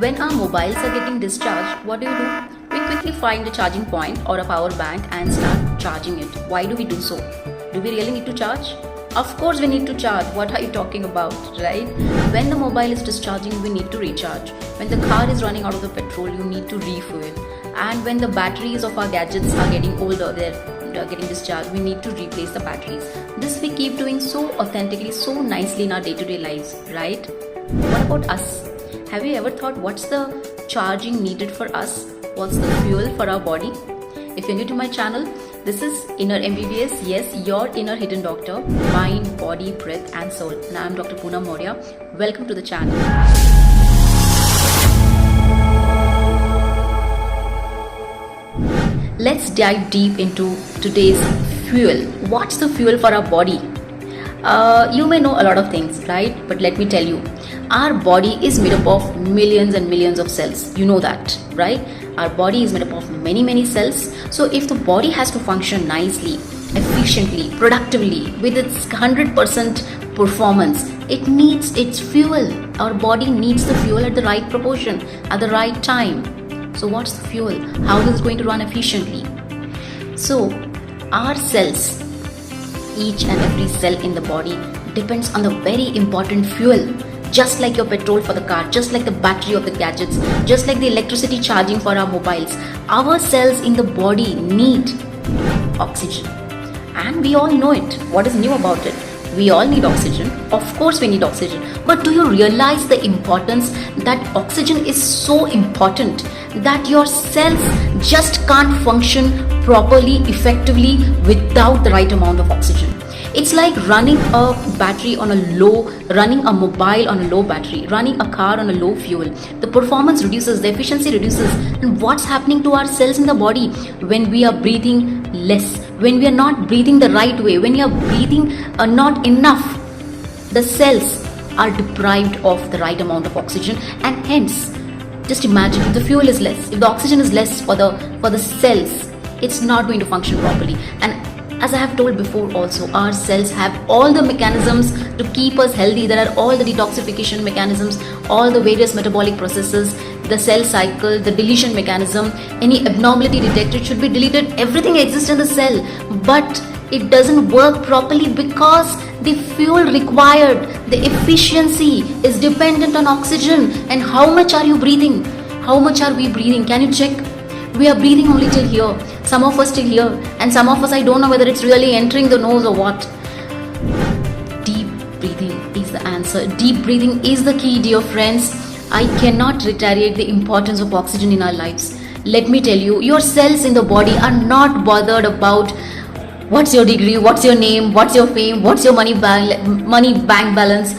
When our mobiles are getting discharged, what do? We quickly find a charging point or a power bank and start charging it. Why do we do so? Do we really need to charge? Of course we need to charge. What are you talking about, right? When the mobile is discharging, we need to recharge. When the car is running out of the petrol, you need to refuel. And when the batteries of our gadgets are getting older, they're getting discharged, we need to replace the batteries. This we keep doing so authentically, so nicely in our day-to-day lives, right? What about us? Have you ever thought what's the charging needed for us? What's the fuel for our body? If you're new to my channel, this is InnerMBBS, yes, your inner hidden doctor, mind, body, breath and soul. And I'm Dr. Poonam Maurya. Welcome to the channel. Let's dive deep into today's fuel. What's the fuel for our body? You may know a lot of things, right? But let me tell you, our body is made up of millions and millions of cells. You know that, right? Our body is made up of many cells. So if the body has to function nicely, efficiently, productively, with its 100% performance, it needs its fuel. Our body needs the fuel at the right proportion, at the right time. So what's the fuel? How is it going to run efficiently? So our cells, each and every cell in the body depends on the very important fuel. Just like your petrol for the car, just like the battery of the gadgets, just like the electricity charging for our mobiles, our cells in the body need oxygen. And we all know it. What is new about it? We all need oxygen. Of course we need oxygen. But do you realize the importance that oxygen is so important that your cells just can't function properly, effectively without the right amount of oxygen? It's like running a battery on a low, running a mobile on a low battery, running a car on a low fuel. The performance reduces, the efficiency reduces. And what's happening to our cells in the body when we are breathing less, when we are not breathing the right way, when we are breathing not enough? The cells are deprived of the right amount of oxygen, and hence, just imagine if the fuel is less, if the oxygen is less for the cells, it's not going to function properly. And as I have told before also, our cells have all the mechanisms to keep us healthy. There are all the detoxification mechanisms, all the various metabolic processes, the cell cycle, the deletion mechanism. Any abnormality detected should be deleted. Everything exists in the cell, but it doesn't work properly because the fuel required, the efficiency is dependent on oxygen. And how much are you breathing? How much are we breathing? Can you check? We are breathing only till here. Some of us till here, and some of us, I don't know whether it's really entering the nose or what. Deep breathing is the answer. Deep breathing is the key, dear friends. I cannot reiterate the importance of oxygen in our lives. Let me tell you, your cells in the body are not bothered about what's your degree, what's your name, what's your fame, what's your money bank balance.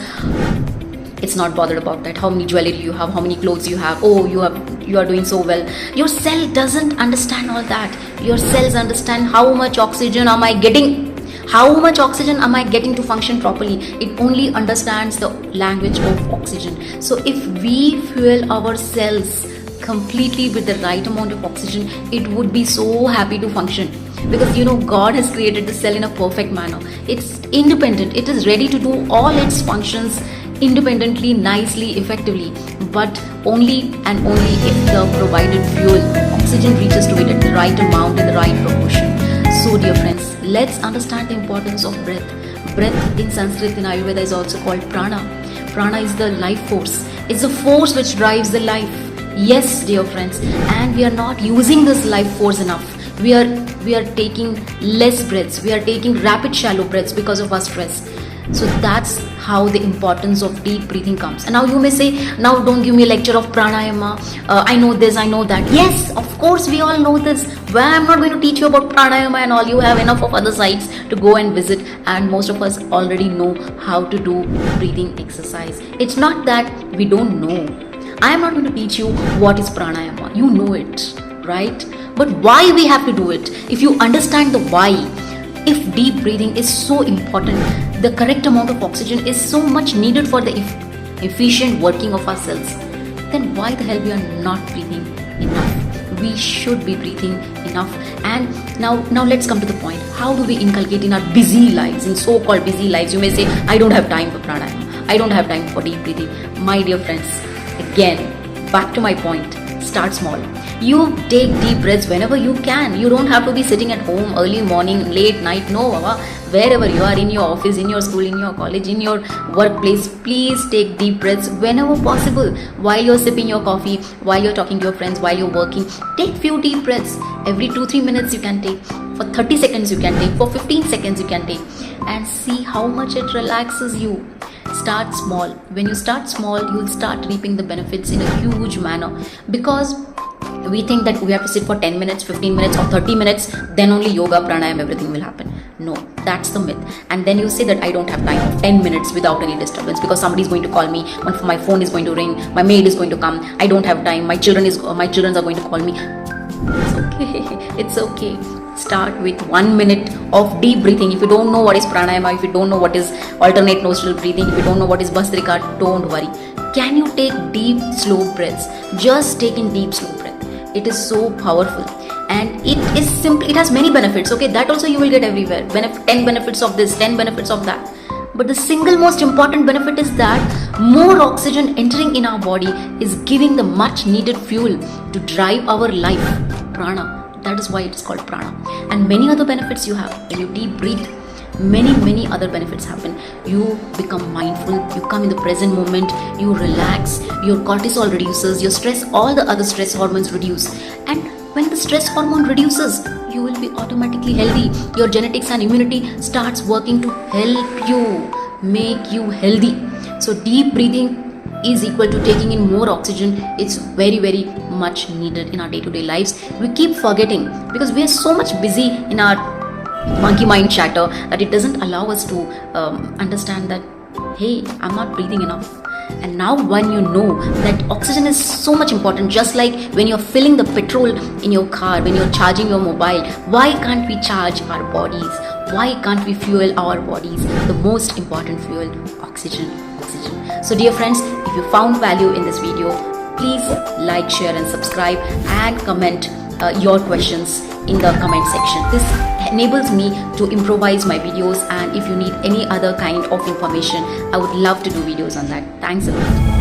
It's not bothered about that. How many jewelry you have, how many clothes you have. Oh, you are doing so well. Your cell doesn't understand all that. Your cells understand how much oxygen am I getting? How much oxygen am I getting to function properly? It only understands the language of oxygen. So if we fuel our cells completely with the right amount of oxygen, it would be so happy to function. Because God has created the cell in a perfect manner. It's independent. It is ready to do all its functions independently, nicely, effectively, but only and only if the provided fuel, oxygen, reaches to it at the right amount in the right proportion. So dear friends, let's understand the importance of breath. Breath in Sanskrit, in Ayurveda, is also called prana. Prana is the life force. It's the force which drives the life. Yes, dear friends, and we are not using this life force enough. We are taking less breaths. We are taking rapid shallow breaths because of our stress. So that's how the importance of deep breathing comes. And now you may say, now don't give me a lecture of pranayama. I know this, I know that. Yes, of course we all know this. Well, I'm not going to teach you about pranayama and all. You have enough of other sites to go and visit, and most of us already know how to do breathing exercise. It's not that we don't know. I am not going to teach you what is pranayama. You know it, right? But why we have to do it? If you understand the why, if deep breathing is so important, the correct amount of oxygen is so much needed for the efficient working of our cells, then why the hell we are not breathing enough? We should be breathing enough. And now let's come to the point. How do we inculcate in our busy lives, in so-called busy lives? You may say, I don't have time for pranayama. I don't have time for deep breathing. My dear friends, again, back to my point. Start small. You take deep breaths whenever you can. You don't have to be sitting at home early morning, late night. No, Baba. Wherever you are, in your office, in your school, in your college, in your workplace, please take deep breaths whenever possible. While you're sipping your coffee, while you're talking to your friends, while you're working, take few deep breaths. Every 2-3 minutes you can take. For 30 seconds you can take. For 15 seconds you can take. And see how much it relaxes you. Start small. When you start small, you'll start reaping the benefits in a huge manner. Because we think that we have to sit for 10 minutes, 15 minutes or 30 minutes, then only yoga, pranayama, everything will happen. No, that's the myth. And then you say that I don't have time of 10 minutes without any disturbance because somebody is going to call me, my phone is going to ring, my maid is going to come, I don't have time, my children are going to call me. It's okay. It's okay. Start with 1 minute of deep breathing. If you don't know what is pranayama, if you don't know what is alternate nostril breathing, if you don't know what is bhastrika, don't worry. Can you take deep, slow breaths? Just take in deep, slow breath. It is so powerful and it is simple. It has many benefits. Okay, that also you will get everywhere. 10 benefits of this, 10 benefits of that. But the single most important benefit is that more oxygen entering in our body is giving the much needed fuel to drive our life. Prana. That is why it is called prana. And many other benefits you have. When you deep breathe, many other benefits happen. You become mindful, you come in the present moment, you relax, your cortisol reduces, your stress, all the other stress hormones reduce. And when the stress hormone reduces, you will be automatically healthy. Your genetics and immunity starts working to help you, make you healthy. So deep breathing is equal to taking in more oxygen. It's very much needed in our day-to-day lives. We keep forgetting because we are so much busy in our monkey mind chatter that it doesn't allow us to understand that, hey, I'm not breathing enough. And now when you know that oxygen is so much important, just like when you're filling the petrol in your car, when you're charging your mobile, why can't we charge our bodies? Why can't we fuel our bodies? The most important fuel, oxygen. So dear friends, if you found value in this video, please like, share and subscribe and comment your questions in the comment section. This enables me to improvise my videos, and if you need any other kind of information, I would love to do videos on that. Thanks a lot.